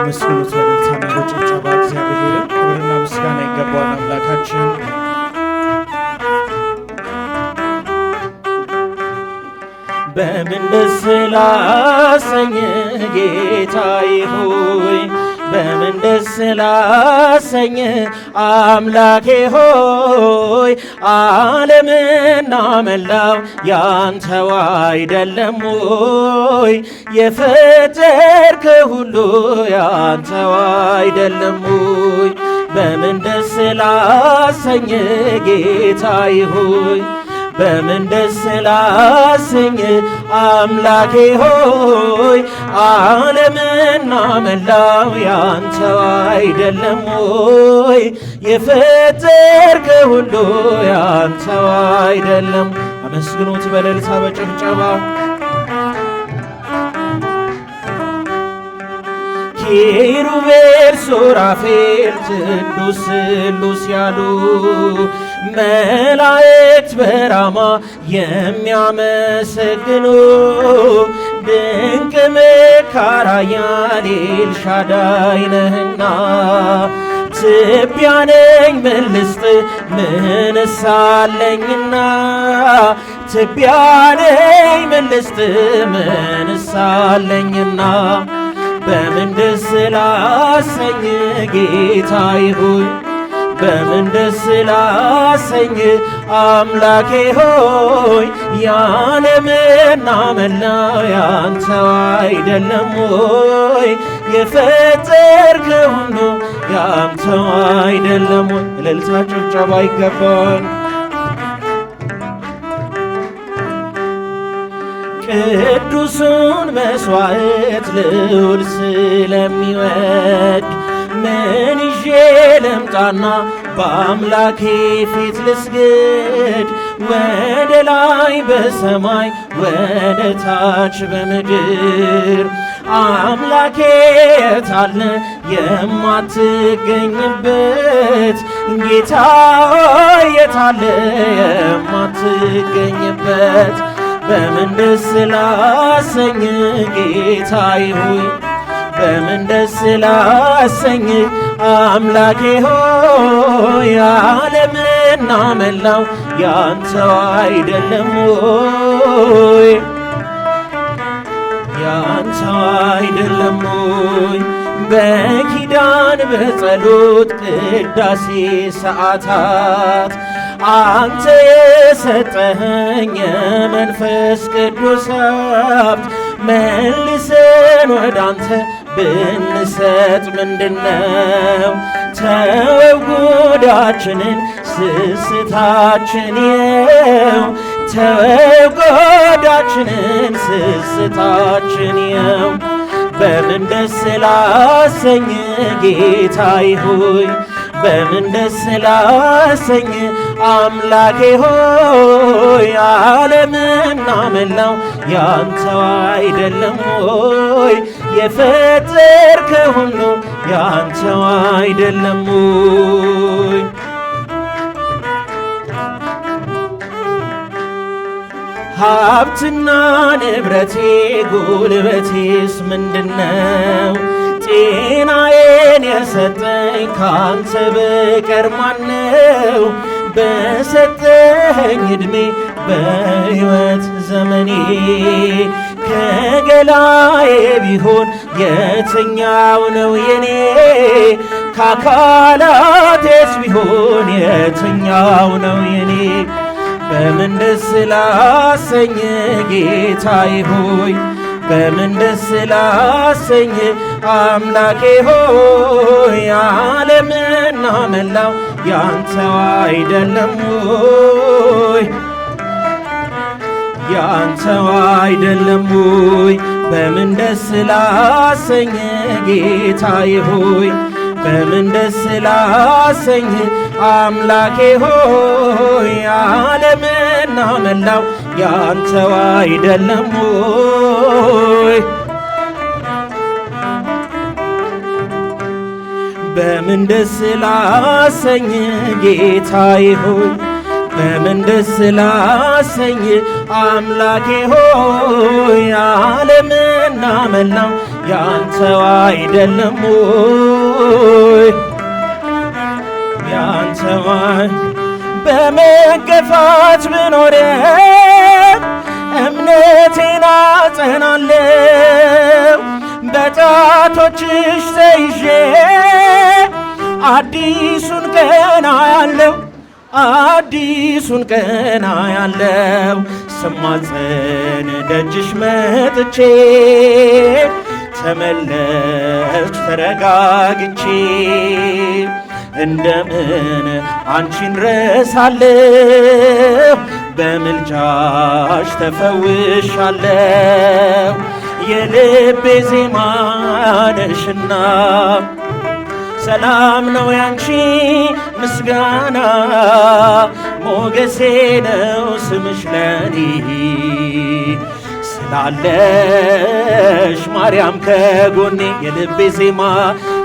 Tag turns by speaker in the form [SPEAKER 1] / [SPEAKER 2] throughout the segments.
[SPEAKER 1] አመስግኑት በእልልታና በጭብጨባ እግዚአብሔርን። ክብርና ምስጋና ይገባዋል አምላካችን። በምን ደስ ላሰኝ ጌታዬ ሆይ፣ በምን ደስ ላሰኝ አምላኬ ሆይ፣ ዓለምና መላው ያንተው አይደለም ሆይ፣ የፈጠርከ ሁሉ ያንተው አይደለም ሆይ። በምን ደስ ላሰኝ ጌታዬ ሆይ፣ በምን ደስ ላሰኝ አምላኬ ሆይ፣ ዓለምና መላው ያንተው አይደለም ሆይ፣ የፈጠርከ ሁሉ ያንተው አይደለም። አመስግኑት በእልልታ በጭብጨባ። ኪሩቤል ሱራፌል ቅዱስ ቅዱስ ያሉ መላእክት በራማ የሚያመሰግኑ ድንቅ መካር ኃያል ኤልሻዳይ ነህና፣ ትቢያ ነኝ ምን ልስጥ ምንስ አለኝና፣ ትቢያ ነኝ ምን ልስጥ ምንስ አለኝና። በምን ደስ ላሰኝ ጌታዬ ሆይ፣ በምን ደስ ላሰኝ አምላኬ ሆይ፣ የዓለምና መላው ያንተው አይደለም ሆይ፣ የፈጠርከ ሁሉ ያንተው አይደለም ሆይ። እልልታ ጭብጨባ ይገባዋል። ቅዱሱን መሥዋዕት ልዑል ስለሚወድ ምን ይዤ ልምጣና በአምላኬ ፊት ልስግድ? ወደ ላይ በሰማይ ወደ ታች በምድር አምላኬ የታለ የማትገኝበት? ጌታ የታለ የማትገኝበት? በምን ደስ ላሰኝ ጌታዬ ሆይ፣ በምን ደስ ላሰኝ አምላኬ ሆይ፣ ዓለምና መላው ያንተው አይደለም ሆይ፣ ያንተው አይደለም ሆይ። በኪዳን በጸሎት ቅዳሴ ሰዓታት አንተ የሰጠኸኝ የመንፈስ ቅዱስ ሀብት መልሰን ወደ አንተ ብንሰጥ ምንድነው? ተወው ጉዳችንን ስስታችን የው፣ ተወው ጉዳችንን ስስታችን የው። በምን ደስ ላሰኝ ጌታዬ ሆይ፣ በምን ደስ ላሰኝ አምላኬ ሆይ፣ ዓለምና መላው ያንተው አይደለም ሆይ፣ የፈጠርከ ሁሉ ያንተው አይደለም ሆይ። ሀብትና ንብረቴ ጉልበቴስ ምንድነው? ጤናዬን የሰጠኝ ካንተ በቀር ማነው? በሰጠኸኝ ዕድሜ በሕይወት ዘመኔ ከገላዬ ቢሆን የትኛው ነው የኔ? ከአካላቴስ ቢሆን የትኛው ነው የኔ? በምን ደስ ላሰኝ ጌታዬ ሆይ፣ በምን ደስ ላሰኝ አምላኬ ሆይ፣ ዓለምና መላው ያንተው አይደለም ሆይ፣ ያንተው አይደለም ሆይ። በምን ደስ ላሰኝ ጌታዬ ሆይ፣ በምን ደስ ላሰኝ አምላኬ ሆይ፣ ዓለምና መላው ያንተው አይደለም ሆይ። በምን ደስ ላሰኝ ጌታዬ ሆይ፣ በምን ደስ ላሰኝ አምላኬ ሆይ ዓለምና መላው ያንተው አይደለም ወይ ያንተው በመገፋት ብኖርም እምነቴን አጸናለሁ በጣቶችሽ ተይዤ አዲሱን ቀን አያለው አዲሱን ቀን አያለው ስማጸን ደጅሽ መጥቼ ተመለስኩ ተረጋግቼ እንደምን አንቺን ረሳለሁ በምልጃሽ ተፈውሻለሁ የልቤ ዜማ ነሽና ሰላም ነው ያንቺ ምስጋና ሞገሴ ነው ስምሽ ለኔ ስላለሽ ማርያም ከጎኔ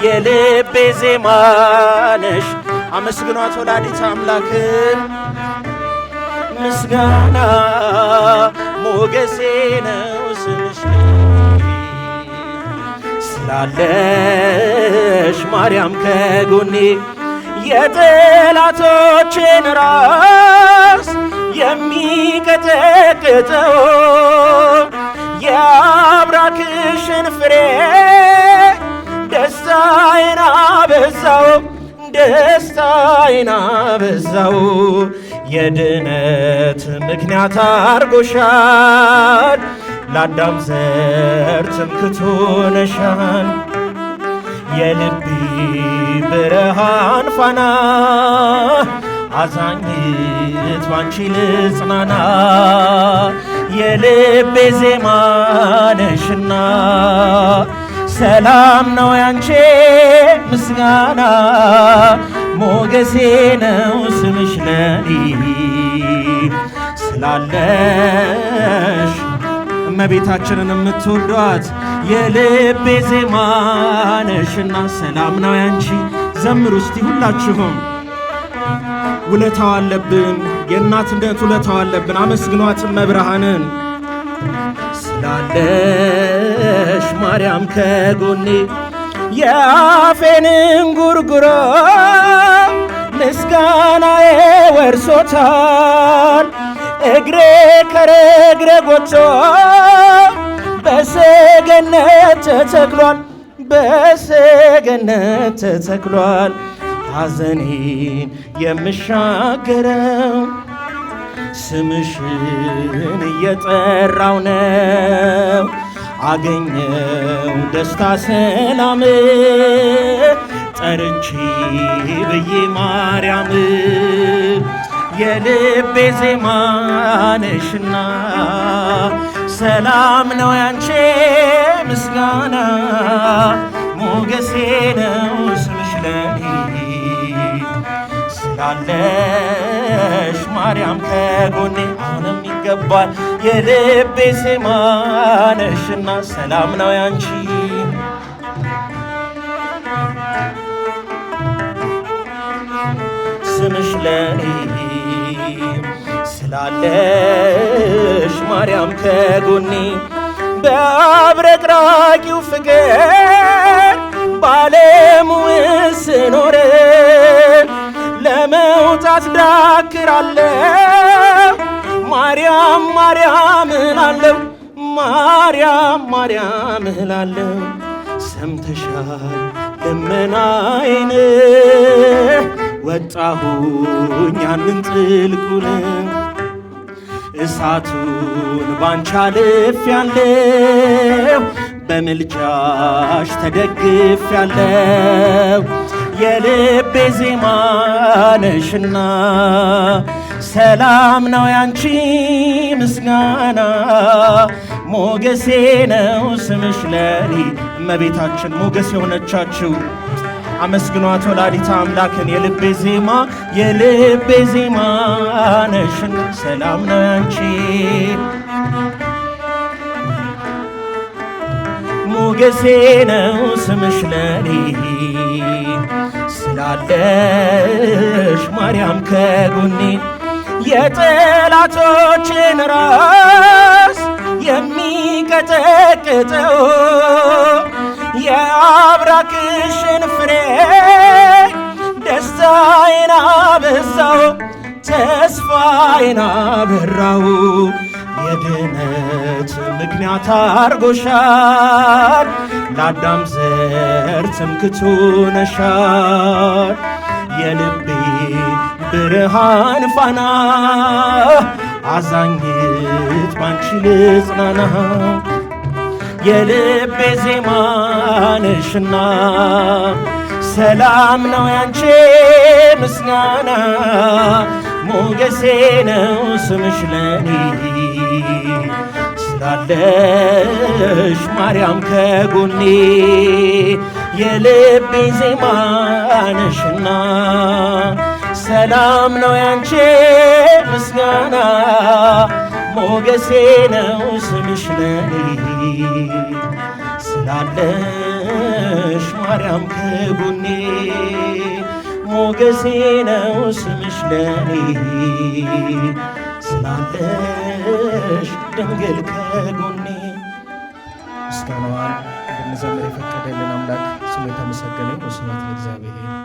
[SPEAKER 1] የልቤ ዜማ ነሽ። አመስግኗት ወላዲተ አምላክን ምስጋና ሞገሴ ነው ስምሽ ስላለሽ ማርያም ከጎኔ የጠላቶችን ራስ የሚቀጠቅጠው የአብራክሽን ፍሬ ደስታዬን አበዛው የድነት ምክንያት አርጎሻል ለአዳም ዘር ትምክህት ሆነሻል የልቤ ብርሃን ፋና አዛኝት ባንቺ ልጽናና የልቤ ዜማ ነሽና ሰላም ነው ያንቺ ምስጋና ሞገሴ ነው ስምሽ ለኔ ስላለሽ እመቤታችንን የምትወዷት የልቤ ዜማ ነሽና ሰላም ነው ያንቺ ዘምሩ እስቲ ሁላችሁም ውለታው አለብን የእናትነት ውለታው አለብን አመስግኗት እመብርሃንን ስላለሽ ማርያም ከጎኔ የአፌን እንጉርጉሮ ምስጋናዬ ወርሶታል እግሬ ከረግረግ ወጥቶ በሰገነት ተተክሏል ሐዘኔን የምሻገረው ስምሽን እየጠራው ነው አገኘው ደስታ ሰላም ጠርቼ ብዬ ማርያም የልቤ ዜማ ነሽና ሰላም ነው ያንቺ ምስጋና ሞገሴ ነው ስምሽ ለኔ ስላለሽ ማርያም ከጎኔ አሁንም ይገባል የልቤ ዜማ ነሽና ሰላም ነው ያንቺ ስምሽ ለኔ ስላለሽ ማርያም ከጎኔ በአብረቅራቂው ፍቅር ባለም ውስጥ ስኖር ለመውጣት ዳክራለሁ ማርያም ማርያም እላለሁ ማርያም እላለሁ ሰምተሻል ልመናዬን ወጣሁኝ ያንን ጥልቁን እሳቱን ባንቺ አልፌያለሁ በምልጃሽ ተደግፌያለሁ የልቤ ዜማ ነሽና ሰላም ነው ያንቺ ምስጋና ሞገሴ ነው ስምሽ ለኔ እመቤታችን ሞገስ የሆነቻችሁ አመስግኗት ወላዲተ አምላክን የልቤ ዜማ ነሽና ሰላም ነው ያንቺ ሞገሴ ነው ስምሽ ለኔ ስላለሽ ማርያም ከጎኔ የጠላቶችን ራስ የሚቀጠቅጠው የአብራክሽን ፍሬ ደስታዬን አበዛው ተስፋዬን አበራው የድነት ምክንያት አርጎሻል ለአዳም ዘር ትምክህቱ ነሻል የልቤ ብርሃን ፋና አዛኝት ባንቺ ልጽናና የልቤ ዜማ ነሽና ሰላም ነው ያንቺ ምስጋና ሞገሴ ነው ስምሽ ለኔ ስላለሽ ማርያም ከጎኔ የልቤ ዜማ ነሽና ሰላም ነው ያንቺ ምስጋና ሞገሴ ነው ስምሽ ለኔ ስላለሽ ማርያም ከጎኔ ሞገሴ ነው ስምሽ ለኔ ስላለሽ ድንግል ከጎኔ። ምስጋናዋን እንድንዘምር የፈቀደልን አምላክ ስሙ የተመሰገነ ይሁን። ስብሐት ለእግዚአብሔር።